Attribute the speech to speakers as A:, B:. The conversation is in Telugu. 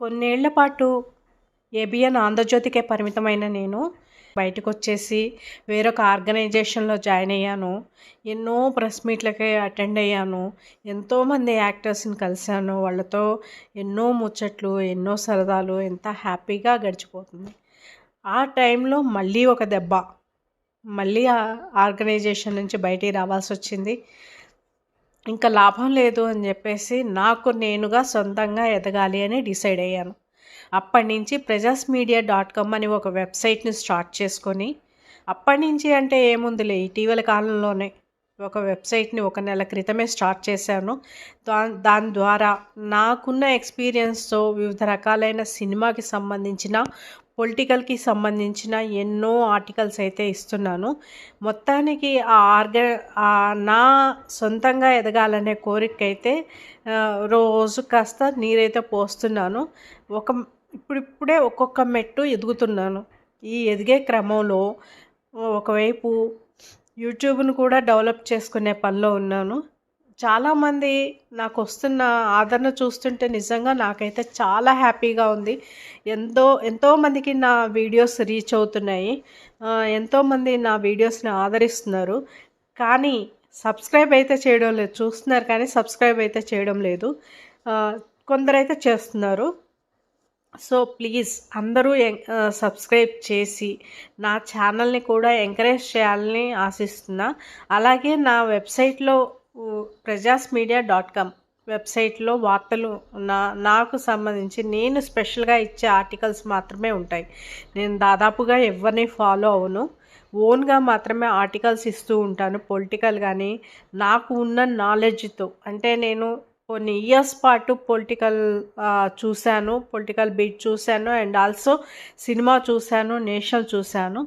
A: కొన్నేళ్ల పాటు ఏబిఎన్ ఆంధ్రజ్యోతికే పరిమితమైన నేను బయటకొచ్చేసి వేరొక ఆర్గనైజేషన్లో జాయిన్ అయ్యాను. ఎన్నో ప్రెస్ మీట్లకి అటెండ్ అయ్యాను. ఎంతోమంది యాక్టర్స్ని కలిశాను. వాళ్ళతో ఎన్నో ముచ్చట్లు, ఎన్నో సరదాలు, ఎంత హ్యాపీగా గడిచిపోతుంది. ఆ టైంలో మళ్ళీ ఒక దెబ్బ. మళ్ళీ ఆ ఆర్గనైజేషన్ నుంచి బయటికి రావాల్సి వచ్చింది. ఇంకా లాభం లేదు అని చెప్పేసి నాకు నేనుగా సొంతంగా ఎదగాలి అని డిసైడ్ అయ్యాను. అప్పటి నుంచి prejasmedia.com అని ఒక వెబ్సైట్ని స్టార్ట్ చేసుకొని, అప్పటి నుంచి అంటే ఏముందిలే, ఇటీవల కాలంలోనే ఒక వెబ్సైట్ని 1 నెల క్రితమే స్టార్ట్ చేశాను. దాని ద్వారా నాకున్న ఎక్స్పీరియన్స్తో వివిధ రకాలైన సినిమాకి సంబంధించిన, పొలిటికల్కి సంబంధించిన ఎన్నో ఆర్టికల్స్ అయితే ఇస్తున్నాను. మొత్తానికి నా సొంతంగా ఎదగాలనే కోరికైతే రోజు కాస్త నీరైతే పోస్తున్నాను. ఇప్పుడిప్పుడే ఒక్కొక్క మెట్టు ఎదుగుతున్నాను. ఈ ఎదిగే క్రమంలో ఒకవైపు యూట్యూబ్ను కూడా డెవలప్ చేసుకునే పనిలో ఉన్నాను. చాలామంది నాకు వస్తున్న ఆదరణ చూస్తుంటే నిజంగా నాకైతే చాలా హ్యాపీగా ఉంది. ఎంతోమందికి నా వీడియోస్ రీచ్ అవుతున్నాయి. ఎంతోమంది నా వీడియోస్ని ఆదరిస్తున్నారు. కానీ సబ్స్క్రైబ్ అయితే చేయడం లేదు. చూస్తున్నారు కానీ సబ్స్క్రైబ్ అయితే చేయడం లేదు. కొందరైతే చేస్తున్నారు. సో ప్లీజ్ అందరూ సబ్స్క్రైబ్ చేసి నా ఛానల్ని కూడా ఎంకరేజ్ చేయాలని ఆశిస్తున్నా. అలాగే నా వెబ్సైట్లో prejasmedia.com వెబ్సైట్లో వార్తలు నాకు సంబంధించి నేను స్పెషల్గా ఇచ్చే ఆర్టికల్స్ మాత్రమే ఉంటాయి. నేను దాదాపుగా ఎవరిని ఫాలో అవ్వను. ఓన్గా మాత్రమే ఆర్టికల్స్ ఇస్తూ ఉంటాను. పొలిటికల్ కానీ నాకు ఉన్న నాలెడ్జ్తో, అంటే నేను కొన్ని ఇయర్స్ పాటు పొలిటికల్ చూశాను, పొలిటికల్ బీట్ చూశాను, అండ్ ఆల్సో సినిమా చూశాను, నేషనల్ చూశాను.